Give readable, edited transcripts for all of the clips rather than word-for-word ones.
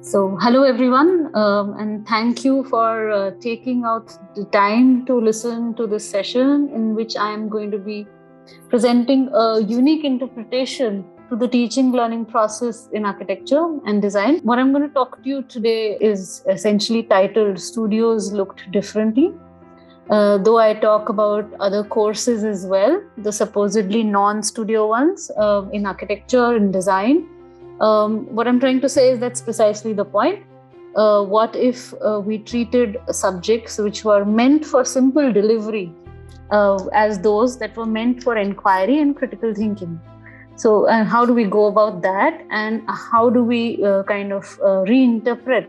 So, hello everyone, and thank you for taking out the time to listen to this session in which I am going to be presenting a unique interpretation to the teaching learning process in architecture and design. What I'm going to talk to you today is essentially titled Studios Looked Differently. Though I talk about other courses as well, the supposedly non-studio ones in architecture and design. What I'm trying to say is that's precisely the point. What if we treated subjects which were meant for simple delivery as those that were meant for inquiry and critical thinking? So, how do we go about that? And how do we reinterpret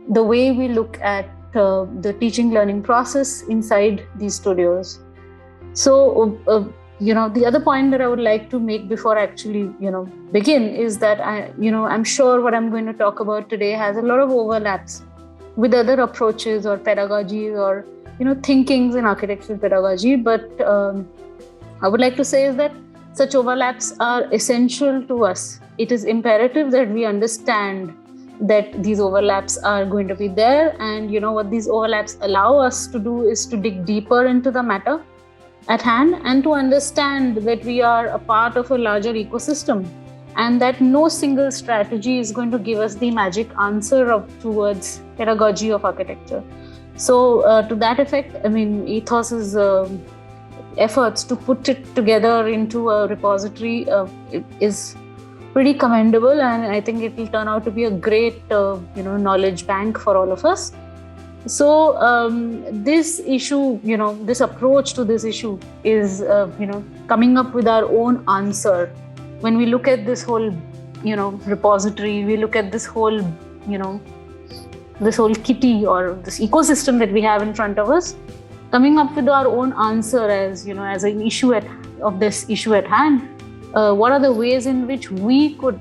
the way we look at the teaching learning process inside these studios? So, the other point that I would like to make before I actually, begin is that I'm sure what I'm going to talk about today has a lot of overlaps with other approaches or pedagogies or, thinkings in architectural pedagogy. But I would like to say is that such overlaps are essential to us. It is imperative that we understand that these overlaps are going to be there. And, what these overlaps allow us to do is to dig deeper into the matter at hand and to understand that we are a part of a larger ecosystem and that no single strategy is going to give us the magic answer towards pedagogy of architecture. So to that effect, Ethos's efforts to put it together into a repository is pretty commendable, and I think it will turn out to be a great knowledge bank for all of us. So this issue, this approach to this issue is, coming up with our own answer. When we look at this whole, repository, we look at this whole kitty or this ecosystem that we have in front of us, coming up with our own answer as an issue of this issue at hand. What are the ways in which we could,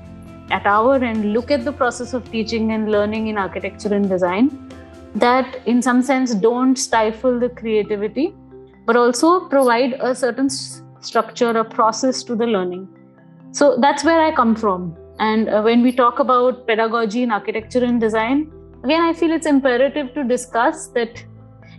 at our end, look at the process of teaching and learning in architecture and design that in some sense don't stifle the creativity, but also provide a certain structure, a process to the learning. So that's where I come from. And when we talk about pedagogy in architecture and design, again, I feel it's imperative to discuss that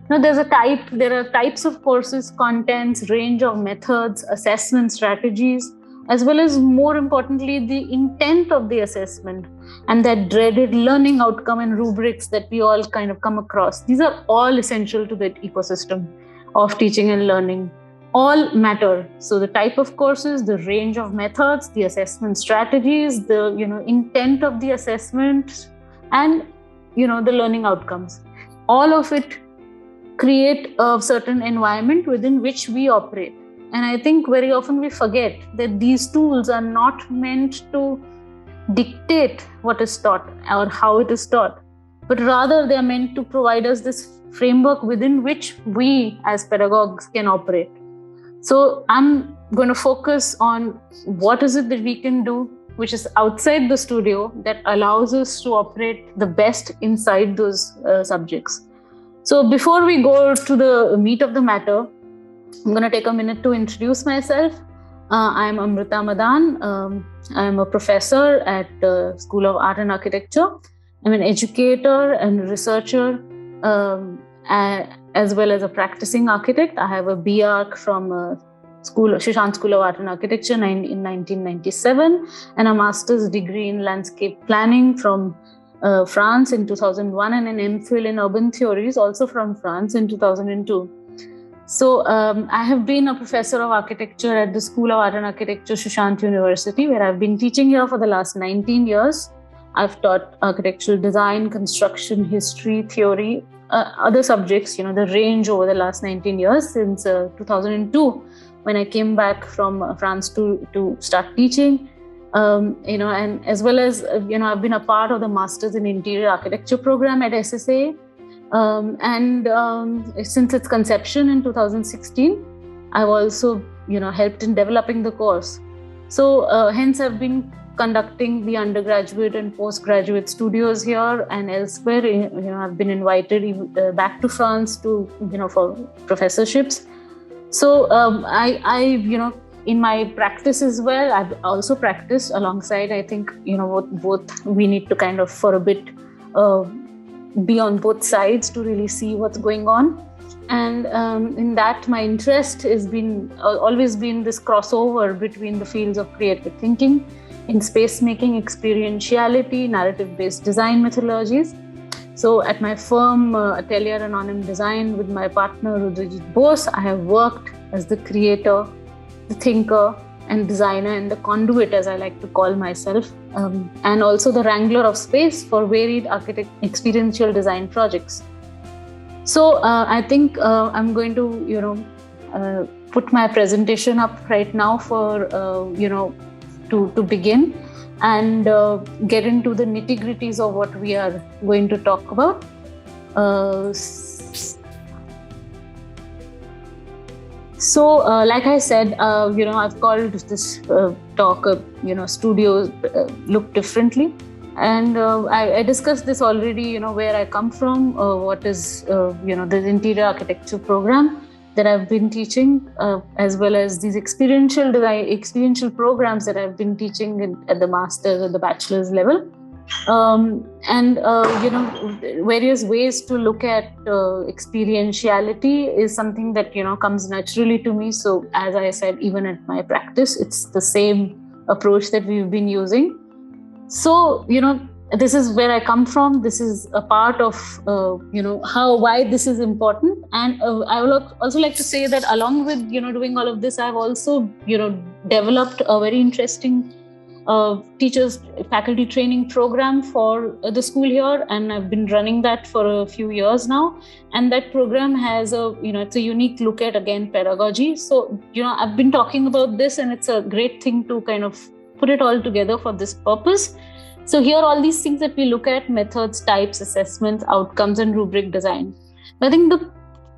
there are types of courses, contents, range of methods, assessment strategies, as well as, more importantly, the intent of the assessment and that dreaded learning outcome and rubrics that we all kind of come across. These are all essential to the ecosystem of teaching and learning. All matter. So the type of courses, the range of methods, the assessment strategies, the intent of the assessment, and the learning outcomes. All of it create a certain environment within which we operate. And I think very often we forget that these tools are not meant to dictate what is taught or how it is taught, but rather they are meant to provide us this framework within which we as pedagogues can operate. So I'm going to focus on what is it that we can do which is outside the studio that allows us to operate the best inside those subjects. So before we go to the meat of the matter, I'm going to take a minute to introduce myself. I'm Amrita Madan. I'm a professor at the School of Art and Architecture. I'm an educator and researcher, as well as a practicing architect. I have a B.Arch from Sushant School of Art and Architecture in 1997, and a master's degree in landscape planning from France in 2001, and an MPhil in urban theories also from France in 2002. So I have been a professor of architecture at the School of Art and Architecture, Sushant University, where I've been teaching here for the last 19 years. I've taught architectural design, construction, history, theory, other subjects, the range over the last 19 years since 2002, when I came back from France to start teaching. And as well as, I've been a part of the Masters in Interior Architecture program at SAA. Since its conception in 2016, I've also, helped in developing the course. So hence I've been conducting the undergraduate and postgraduate studios here and elsewhere. I've been invited back to France to, for professorships. So I in my practice as well, I've also practiced alongside. I think, both we need to kind of for a bit be on both sides to really see what's going on. And in that, my interest has been always been this crossover between the fields of creative thinking, in space making, experientiality, narrative-based design methodologies. So at my firm, Atelier Anonym Design, with my partner Rudrijit Bose, I have worked as the creator, the thinker and designer, and the conduit, as I like to call myself, and also the wrangler of space for varied experiential design projects. So I think I'm going to, put my presentation up right now for, to begin and get into the nitty-gritties of what we are going to talk about. So, like I said, I've called this talk, studios look differently. And I discussed this already, where I come from, what is, the interior architecture program that I've been teaching, as well as these experiential programs that I've been teaching at the master's or the bachelor's level. Various ways to look at experientiality is something that, comes naturally to me. So as I said, even at my practice, it's the same approach that we've been using. So, this is where I come from. This is a part of, why this is important. And I would also like to say that along with, doing all of this, I've also, developed a very interesting teachers faculty training program for the school here. And I've been running that for a few years now. And that program has it's a unique look at, again, pedagogy. So, I've been talking about this, and it's a great thing to kind of put it all together for this purpose. So here, all these things that we look at: methods, types, assessments, outcomes, and rubric design. I think the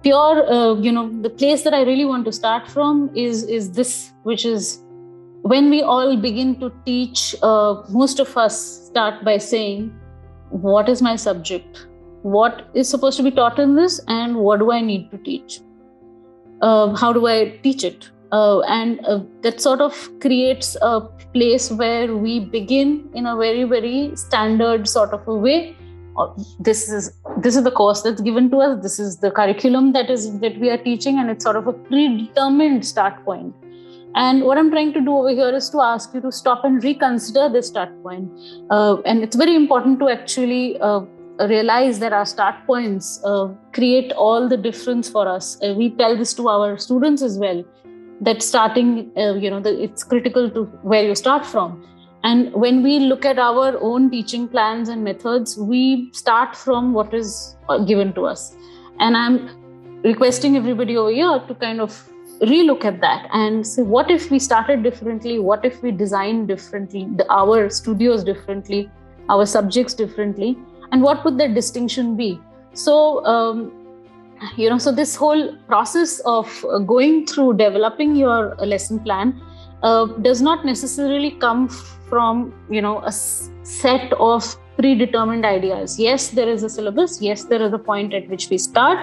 pure, the place that I really want to start from is this, which is when we all begin to teach. Most of us start by saying, what is my subject? What is supposed to be taught in this? And what do I need to teach? How do I teach it? And that sort of creates a place where we begin in a very, very standard sort of a way. This is the course that's given to us. This is the curriculum that we are teaching, and it's sort of a predetermined start point. And what I'm trying to do over here is to ask you to stop and reconsider this start point. And it's very important to actually realize that our start points create all the difference for us. We tell this to our students as well, that starting, it's critical to where you start from. And when we look at our own teaching plans and methods, we start from what is given to us. And I'm requesting everybody over here to kind of relook at that and say, what if we started differently? What if we designed differently, our studios differently, our subjects differently? And what would that distinction be? So, so this whole process of going through developing your lesson plan does not necessarily come from, a set of predetermined ideas. Yes, there is a syllabus. Yes, there is a point at which we start.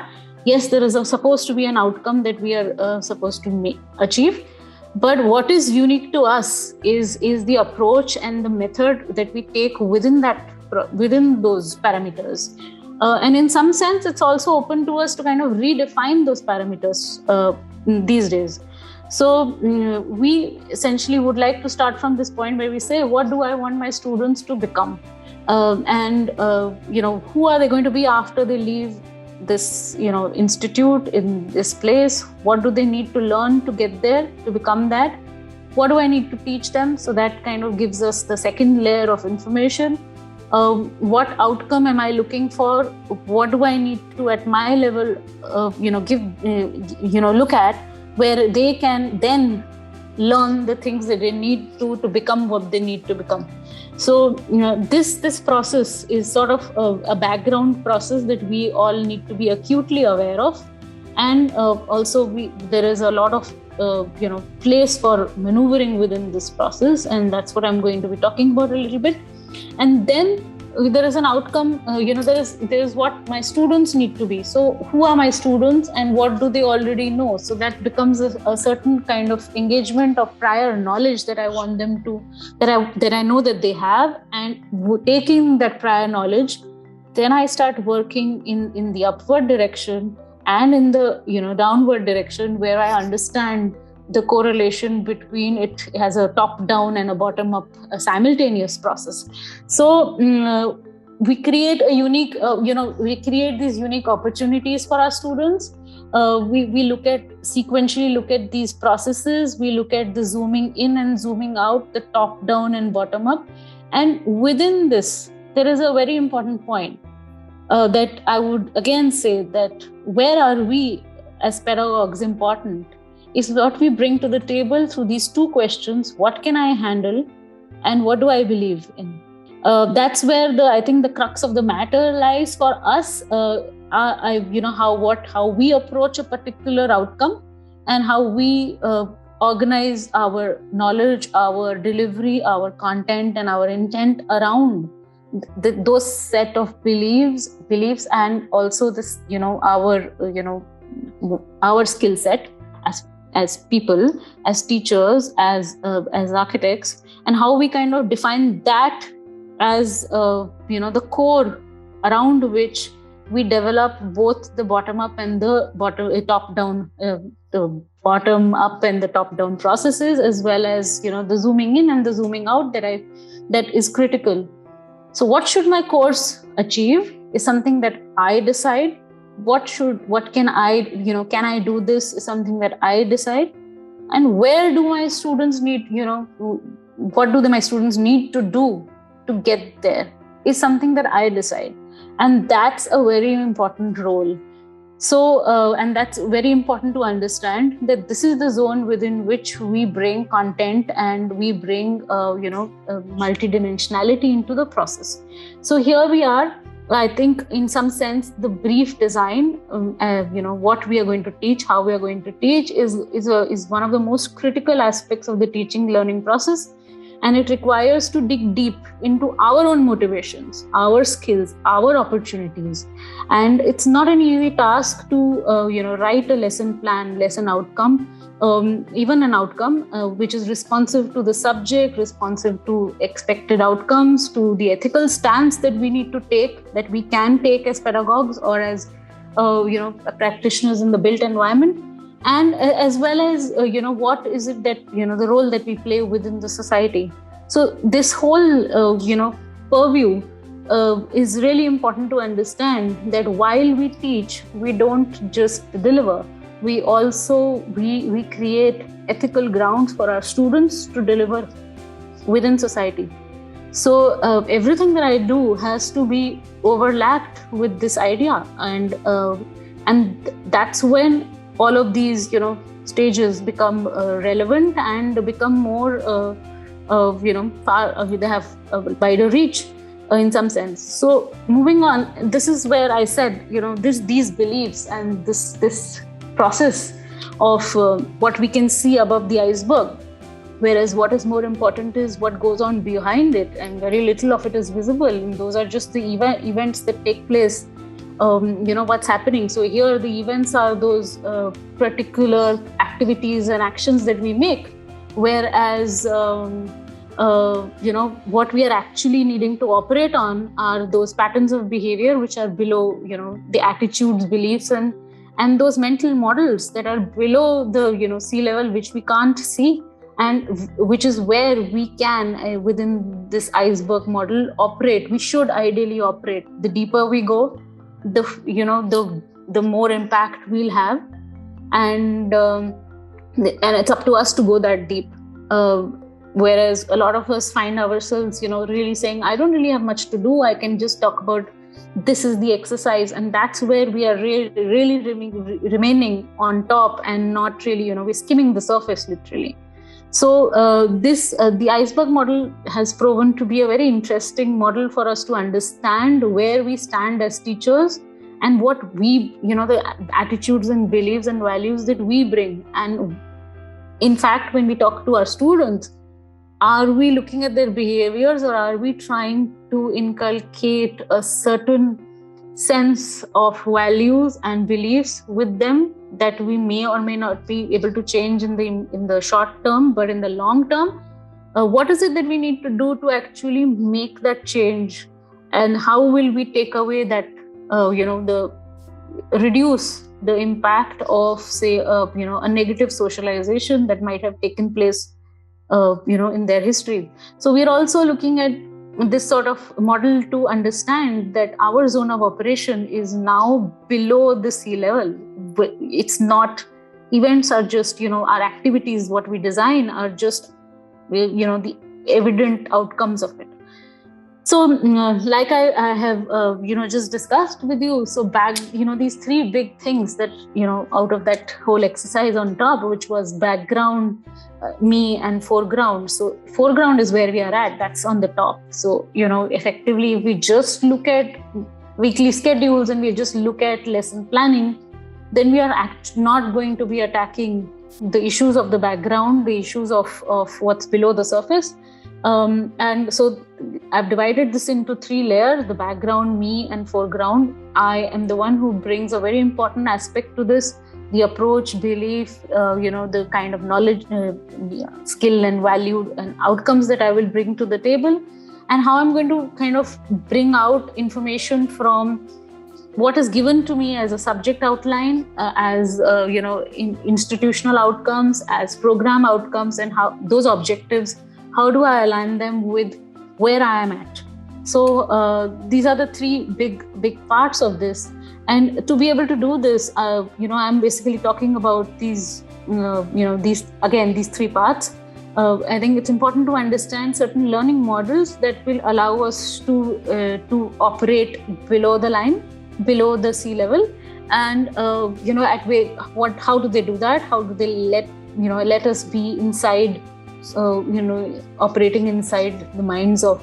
Yes, there is supposed to be an outcome that we are supposed to achieve. But what is unique to us is the approach and the method that we take within those parameters. And in some sense, it's also open to us to kind of redefine those parameters these days. So we essentially would like to start from this point where we say, what do I want my students to become? And who are they going to be after they leave this, institute, in this place? What do they need to learn to get there, to become that? What do I need to teach them? So that kind of gives us the second layer of information. What outcome am I looking for? What do I need to, at my level, look at, where they can then learn the things that they need to become what they need to become. So, this process is sort of a background process that we all need to be acutely aware of. And also there is a lot of, place for maneuvering within this process. And that's what I'm going to be talking about a little bit. And then there is an outcome, there is what my students need to be. So who are my students and what do they already know? So that becomes a certain kind of engagement of prior knowledge that I want them to, that I know that they have, and taking that prior knowledge, then I start working in the upward direction and in the downward direction, where I understand the correlation between it has a top-down and a bottom-up simultaneous process. So we create a unique, we create these unique opportunities for our students. We sequentially look at these processes. We look at the zooming in and zooming out, the top-down and bottom-up. And within this, there is a very important point that I would again say that where are we as pedagogues important is what we bring to the table through these two questions: what can I handle and what do I believe in? That's where I think the crux of the matter lies for us. How we approach a particular outcome and how we organize our knowledge, our delivery, our content, and our intent around those set of beliefs, and also this, our skill set as people, as teachers, as architects, and how we kind of define that as the core around which we develop both the bottom up and the top down, the bottom up and the top down processes, as well as the zooming in and the zooming out that is critical. So what should my course achieve is something that I decide. Can I do this is something that I decide. And where do my students need, what do my students need to do to get there is something that I decide. And that's a very important role. So, and that's very important to understand that this is the zone within which we bring content and we bring, multidimensionality into the process. So here we are. I think in some sense, the brief design, what we are going to teach, how we are going to teach is one of the most critical aspects of the teaching learning process. And it requires to dig deep into our own motivations, our skills, our opportunities. And it's not an easy task to, write a lesson plan, lesson outcome, even an outcome which is responsive to the subject, responsive to expected outcomes, to the ethical stance that we need to take, that we can take as pedagogues or as, practitioners in the built environment. And as well as, what is it that, the role that we play within the society. So this whole, purview is really important to understand that while we teach, we don't just deliver. We also, we create ethical grounds for our students to deliver within society. So everything that I do has to be overlapped with this idea. And that's when all of these, stages become relevant and become more, they have a wider reach in some sense. So moving on, this is where I said, these beliefs and this process of what we can see above the iceberg, whereas what is more important is what goes on behind it, and very little of it is visible. And those are just the events that take place. What's happening. So here the events are those particular activities and actions that we make, whereas what we are actually needing to operate on are those patterns of behavior which are below, the attitudes, beliefs, and those mental models that are below the sea level, which we can't see, and which is where we can within this iceberg model operate. We should ideally operate. The deeper we go, the more impact we'll have, and it's up to us to go that deep. Whereas a lot of us find ourselves, really saying, I don't really have much to do. I can just talk about this is the exercise, and that's where we are really remaining on top and not really, we're skimming the surface literally. So the iceberg model has proven to be a very interesting model for us to understand where we stand as teachers and what we, the attitudes and beliefs and values that we bring. And in fact, when we talk to our students, are we looking at their behaviors, or are we trying to inculcate a certain sense of values and beliefs with them that we may or may not be able to change in the short term, but in the long term, what is it that we need to do to actually make that change, and how will we take away that the reduce the impact of, say, a negative socialization that might have taken place in their history. So we're also looking at this sort of model to understand that our zone of operation is now below the sea level. It's not, events are just, our activities, what we design are just, the evident outcomes of it. So like I have just discussed with you, so these three big things that out of that whole exercise on top, which was background, me, and foreground. So foreground is where we are at, that's on the top. So effectively, if we just look at weekly schedules and we just look at lesson planning, then we are not going to be attacking the issues of the background, the issues of what's below the surface. And so I've divided this into three layers: the background, me, and foreground. I am the one who brings a very important aspect to this: the approach, belief, the kind of knowledge, skill, and value and outcomes that I will bring to the table, and how I'm going to kind of bring out information from what is given to me as a subject outline, as institutional outcomes, as program outcomes, and how those objectives, how do I align them with where I am at? So these are the three big parts of this. And to be able to do this, I'm basically talking about these three parts. I think it's important to understand certain learning models that will allow us to operate below the line, below the sea level, and how do they do that? How do they let us be inside? Operating inside the minds of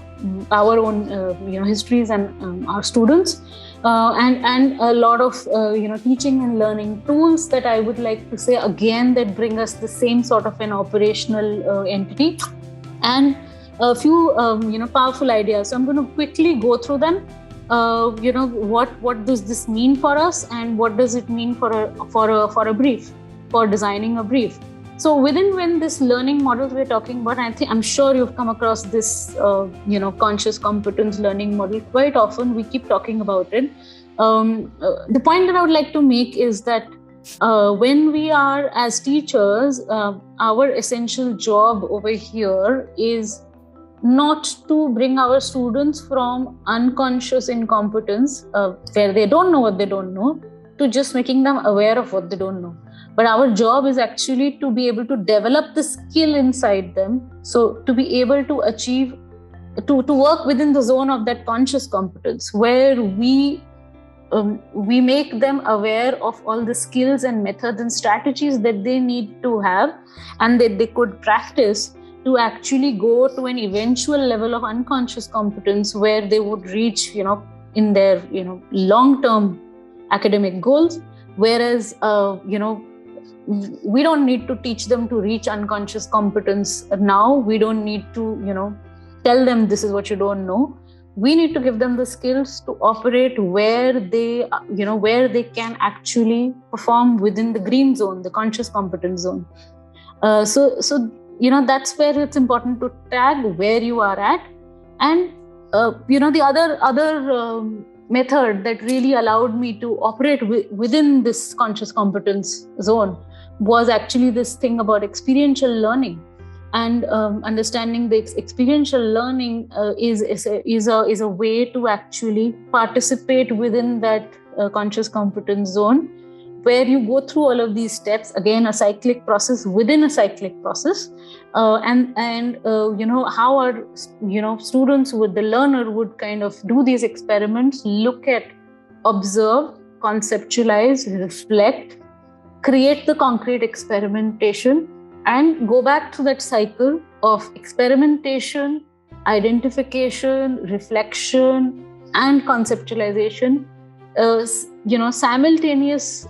our own histories and our students, and a lot of teaching and learning tools that I would like to say again that bring us the same sort of an operational entity, and a few powerful ideas. So I'm going to quickly go through them. What does this mean for us, and what does it mean for a brief, for designing a brief? So within this learning models we're talking about, I'm sure you've come across this conscious competence learning model quite often. We keep talking about it. The point that I would like to make is that when we are as teachers, our essential job over here is not to bring our students from unconscious incompetence, where they don't know what they don't know, to just making them aware of what they don't know. But our job is actually to be able to develop the skill inside them. So to be able to achieve, to work within the zone of that conscious competence, where we make them aware of all the skills and methods and strategies that they need to have, and that they could practice to actually go to an eventual level of unconscious competence where they would reach, in their, long-term academic goals. Whereas, we don't need to teach them to reach unconscious competence now. We don't need to, tell them this is what you don't know. We need to give them the skills to operate where they can actually perform within the green zone, the conscious competence zone. So that's where it's important to tag where you are at. And, the other method that really allowed me to operate within this conscious competence zone was actually this thing about experiential learning, and understanding the experiential learning is a way to actually participate within that conscious competence zone, where you go through all of these steps, again a cyclic process within a cyclic process, and how our students, with the learner, would kind of do these experiments, look at, observe, conceptualize, reflect, create the concrete experimentation, and go back to that cycle of experimentation, identification, reflection, and conceptualization simultaneously,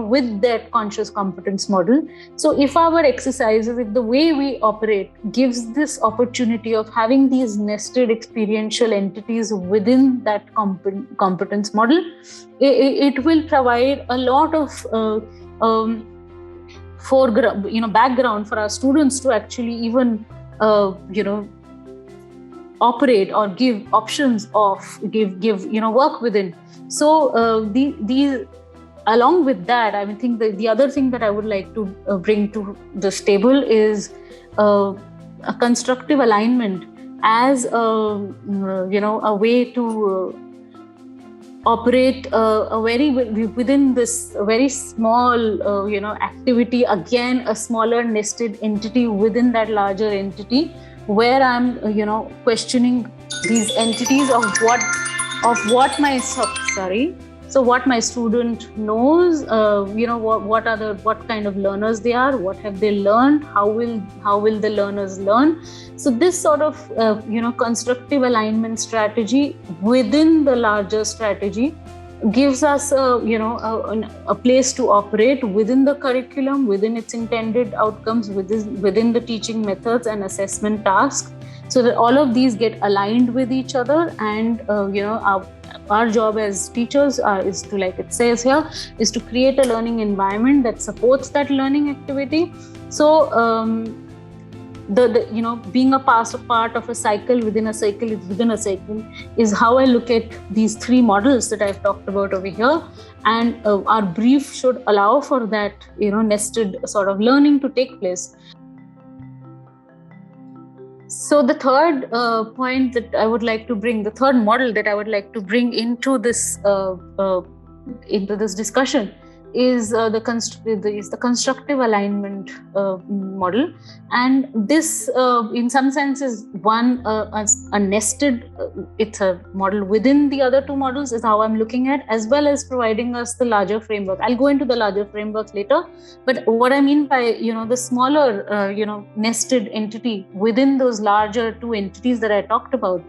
with that conscious competence model. So if our exercises, if the way we operate gives this opportunity of having these nested experiential entities within that competence model, it will provide a lot of foreground, background for our students to actually even, operate or give options of give work within. So these, along with that, I think the other thing that I would like to bring to this table is a constructive alignment as a way to operate within this very small activity, again a smaller nested entity within that larger entity, where I'm questioning these entities of what my student knows, what kind of learners they are, what have they learned, how will the learners learn. So this sort of constructive alignment strategy within the larger strategy gives us a place to operate within the curriculum, within its intended outcomes, within the teaching methods and assessment tasks, so that all of these get aligned with each other. And our job as teachers is to, like it says here, is to create a learning environment that supports that learning activity. So being a part of a cycle within a cycle is how I look at these three models that I've talked about over here. And our brief should allow for that nested sort of learning to take place. So the third point that I would like to bring, the third model that I would like to bring into this discussion is the constructive alignment model. And this in some sense is one a nested, it's a model within the other two models, is how I'm looking at, as well as providing us the larger framework. I'll go into the larger framework later, but what I mean by the smaller nested entity within those larger two entities that I talked about,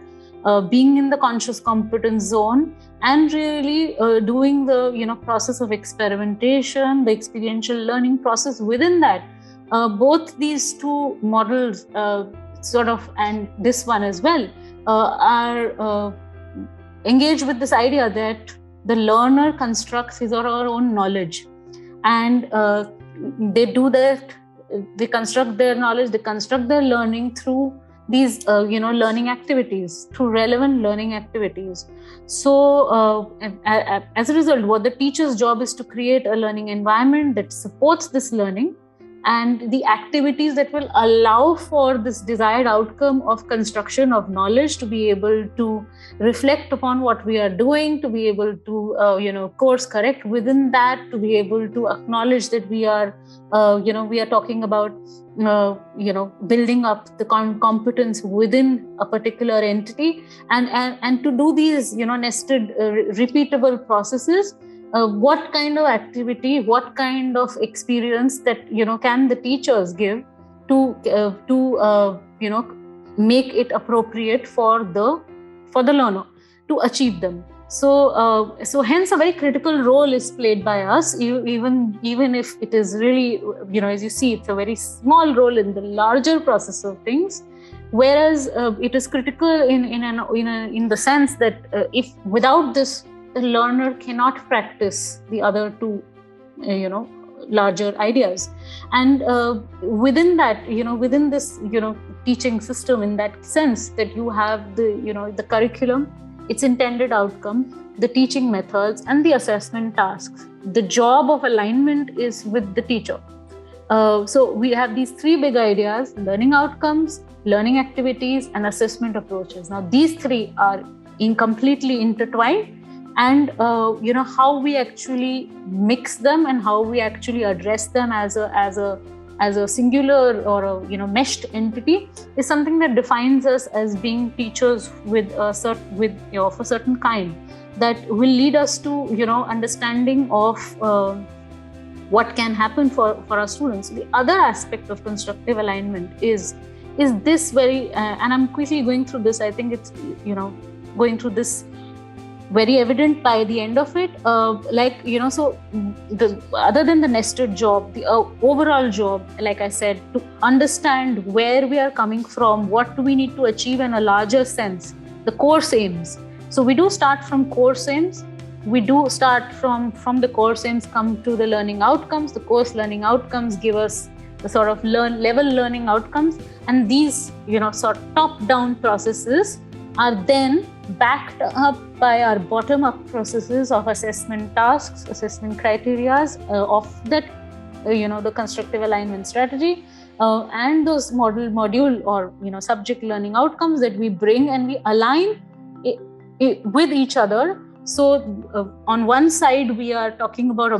being in the conscious competence zone, and really doing the process of experimentation, the experiential learning process within that. Both these two models and this one as well are engaged with this idea that the learner constructs his or her own knowledge, and they do that, they construct their knowledge, they construct their learning through these learning activities, through relevant learning activities. So as a result, what the teacher's job is to create a learning environment that supports this learning, and the activities that will allow for this desired outcome of construction of knowledge to be able to reflect upon what we are doing, to be able to course correct within that, to be able to acknowledge that we are talking about building up the competence within a particular entity, and to do these nested repeatable processes. What kind of activity, what kind of experience that can the teachers give to make it appropriate for the learner to achieve them. So hence a very critical role is played by us, even if it is really as you see, it's a very small role in the larger process of things. Whereas it is critical in the sense that if without this, the learner cannot practice the other two larger ideas. And within that, within this teaching system, in that sense, that you have the curriculum, its intended outcome, the teaching methods, and the assessment tasks. The job of alignment is with the teacher. So we have these three big ideas: learning outcomes, learning activities, and assessment approaches. Now these three are completely intertwined, and how we actually mix them and how we actually address them as a singular or a meshed entity is something that defines us as being teachers with a certain kind, that will lead us to understanding of what can happen for our students. The other aspect of constructive alignment is this very and I'm quickly going through this. I think it's going through this very evident by the end of it. So other than the nested job, the overall job, like I said, to understand where we are coming from, what do we need to achieve in a larger sense, the course aims. So we do start from course aims. We do start from the course aims, come to the learning outcomes. The course learning outcomes give us the sort of level learning outcomes, and these sort of top-down processes are then backed up by our bottom-up processes of assessment tasks, assessment criteria of that, the constructive alignment strategy, and those module or subject learning outcomes that we bring and we align with each other. So on one side we are talking about a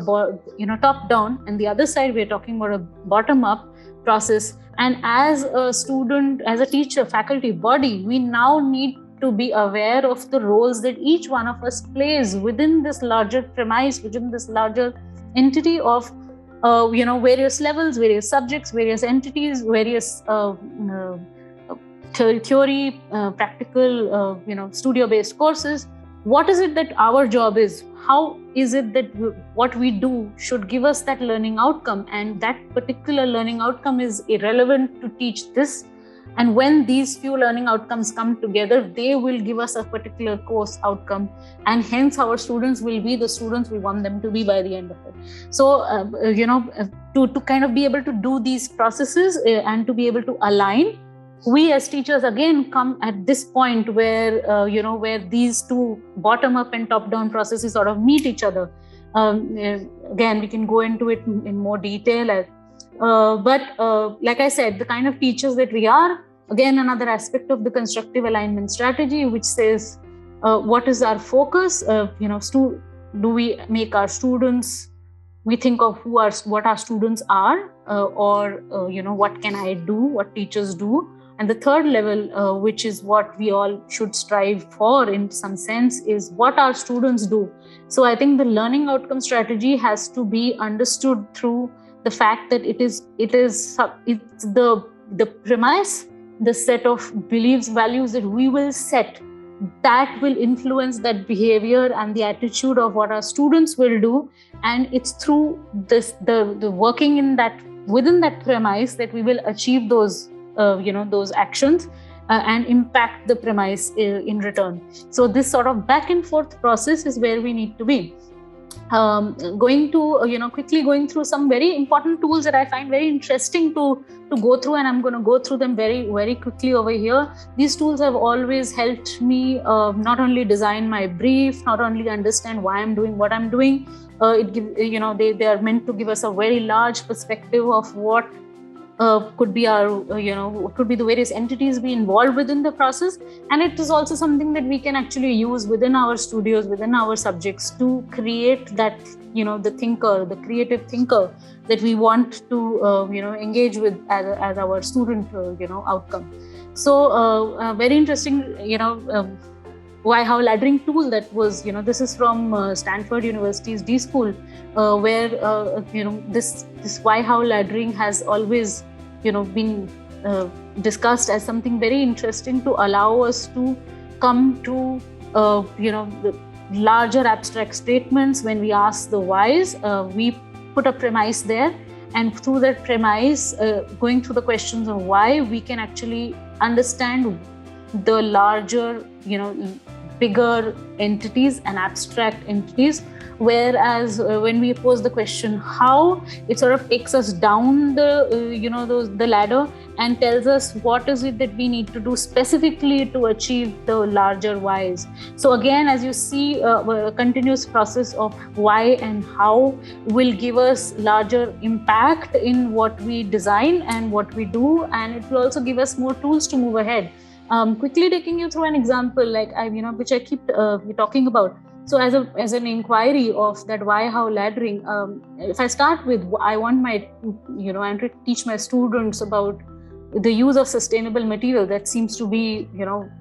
top-down, and the other side we are talking about a bottom-up process. And as a student, as a teacher, faculty, body, we now need to be aware of the roles that each one of us plays within this larger premise, within this larger entity of various levels, various subjects, various entities, various theory, practical, studio-based courses. What is it that our job is? How is it that what we do should give us that learning outcome? And that particular learning outcome is irrelevant to teach this. And when these few learning outcomes come together, they will give us a particular course outcome. And hence our students will be the students we want them to be by the end of it. So, to kind of be able to do these processes and to be able to align, we as teachers again come at this point where where these two bottom-up and top-down processes sort of meet each other. Again, we can go into it in more detail, but like I said, the kind of teachers that we are, again, another aspect of the constructive alignment strategy, which says what is our focus? Do we make our students? We think of what our students are, or what can I do? What teachers do? And the third level, which is what we all should strive for in some sense, is what our students do. So I think the learning outcome strategy has to be understood through the fact that it's the premise, the set of beliefs, values that we will set, that will influence that behavior and the attitude of what our students will do. And it's through this the working in that, within that premise, that we will achieve those those actions and impact the premise in return. So this sort of back and forth process is where we need to be. Quickly going through some very important tools that I find very interesting to go through, and I'm going to go through them very, very quickly over here. These tools have always helped me not only design my brief, not only understand why I'm doing what I'm doing. They are meant to give us a very large perspective of what could be our, could be the various entities we involved within the process. And it is also something that we can actually use within our studios, within our subjects, to create that, the thinker, the creative thinker that we want to, engage with as our student, outcome. So very interesting, why, how laddering tool that was, this is from Stanford University's D School, where, this why, how laddering has always, been discussed as something very interesting to allow us to come to, the larger abstract statements. When we ask the whys, we put a premise there, and through that premise, going through the questions of why, we can actually understand the larger, bigger entities and abstract entities. Whereas when we pose the question how, it sort of takes us down the the ladder and tells us what is it that we need to do specifically to achieve the larger whys. So again, as you see, a continuous process of why and how will give us larger impact in what we design and what we do, and it will also give us more tools to move ahead. Quickly taking you through an example, like which I keep talking about. So as an inquiry of that why, how laddering, if I start with, I want my, I'm to teach my students about the use of sustainable material. That seems to be,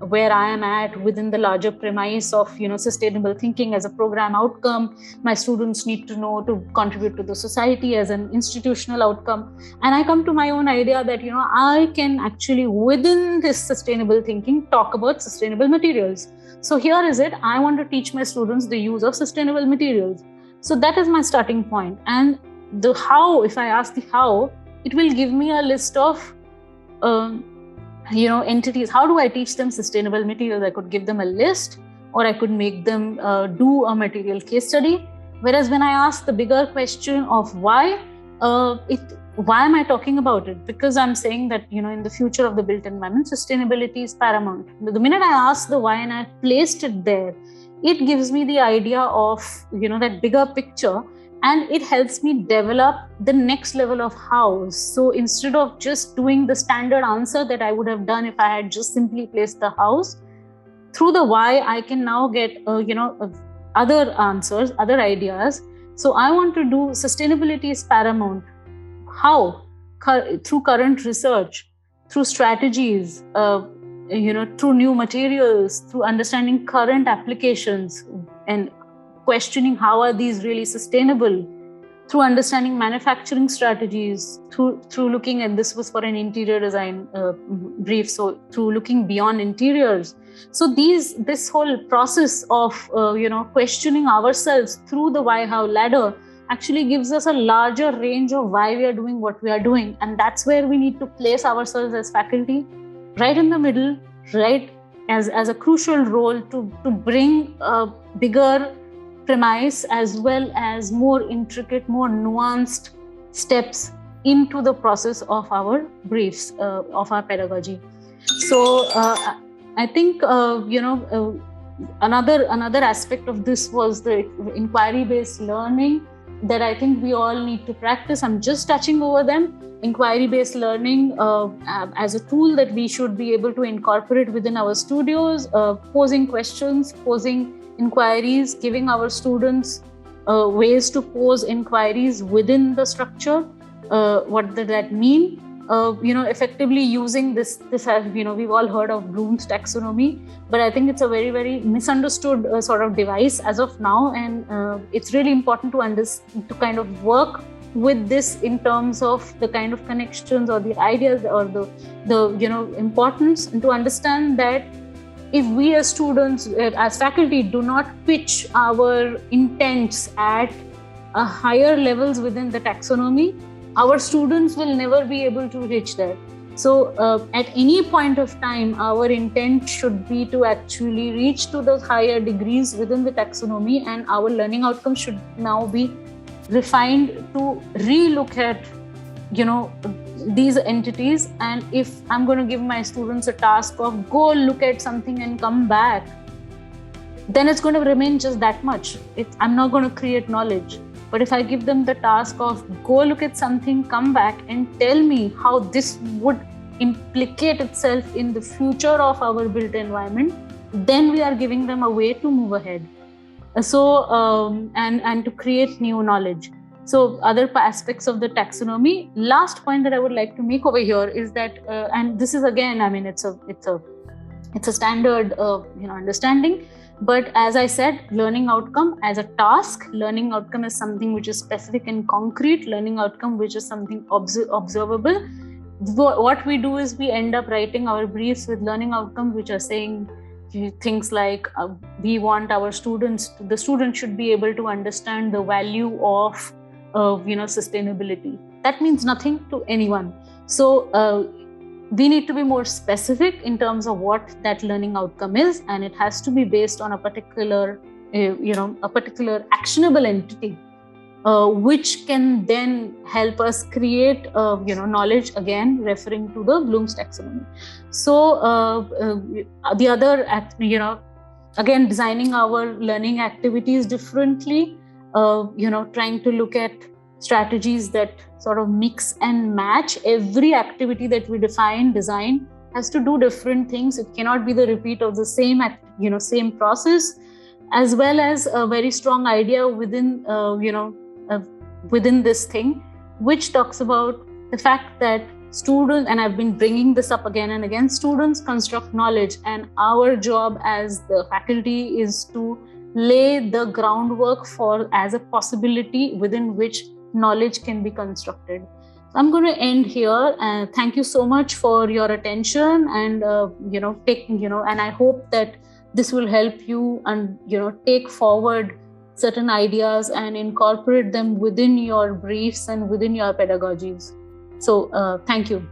where I am at within the larger premise of, sustainable thinking as a program outcome. My students need to know to contribute to the society as an institutional outcome. And I come to my own idea that, I can actually, within this sustainable thinking, talk about sustainable materials. So here is it. I want to teach my students the use of sustainable materials. So that is my starting point. And the how, if I ask the how, it will give me a list of entities. How do I teach them sustainable materials? I could give them a list, or I could make them do a material case study. Whereas when I ask the bigger question of why am I talking about it? Because I'm saying that, in the future of the built environment, sustainability is paramount. The minute I ask the why and I placed it there, it gives me the idea of, that bigger picture. And it helps me develop the next level of how. So instead of just doing the standard answer that I would have done if I had just simply placed the house, through the why, I can now get, other answers, other ideas. So I want to do sustainability is paramount. How? Through current research, through strategies, through new materials, through understanding current applications and questioning how are these really sustainable, through understanding manufacturing strategies, through looking at, this was for an interior design brief, so through looking beyond interiors. So this whole process of questioning ourselves through the why how ladder actually gives us a larger range of why we are doing what we are doing. And that's where we need to place ourselves as faculty, right in the middle, right as a crucial role to bring a bigger premise as well as more intricate, more nuanced steps into the process of our briefs, of our pedagogy. So I think, another aspect of this was the inquiry-based learning that I think we all need to practice. I'm just touching over them. Inquiry-based learning as a tool that we should be able to incorporate within our studios, posing questions, posing inquiries, giving our students ways to pose inquiries within the structure. What does that mean? Effectively using this has, we've all heard of Bloom's taxonomy, but I think it's a very, very misunderstood sort of device as of now. And it's really important to kind of work with this in terms of the kind of connections or the ideas or the importance, and to understand that if we as students, as faculty, do not pitch our intents at higher levels within the taxonomy, our students will never be able to reach there. So at any point of time, our intent should be to actually reach to those higher degrees within the taxonomy, and our learning outcomes should now be refined to re-look at, these entities. And if I'm going to give my students a task of go look at something and come back, then it's going to remain just that much. I'm not going to create knowledge. But if I give them the task of go look at something, come back and tell me how this would implicate itself in the future of our built environment, then we are giving them a way to move ahead. So, and to create new knowledge. So other aspects of the taxonomy. Last point that I would like to make over here is that, and this is again, I mean, it's a standard, understanding. But as I said, learning outcome as a task, learning outcome is something which is specific and concrete, learning outcome which is something observable. What we do is we end up writing our briefs with learning outcomes which are saying things like we want our students, the students should be able to understand the value of sustainability. That means nothing to anyone. So we need to be more specific in terms of what that learning outcome is, and it has to be based on a particular actionable entity, which can then help us create knowledge, again referring to the Bloom's taxonomy. So the other again designing our learning activities differently, trying to look at strategies that sort of mix and match. Every activity that we design has to do different things. It cannot be the repeat of the same same process, as well as a very strong idea within within this thing, which talks about the fact that students, and I've been bringing this up again and again, students construct knowledge, and our job as the faculty is to lay the groundwork for as a possibility within which knowledge can be constructed. I'm going to end here, and thank you so much for your attention, and and I hope that this will help you and take forward certain ideas and incorporate them within your briefs and within your pedagogies. So thank you.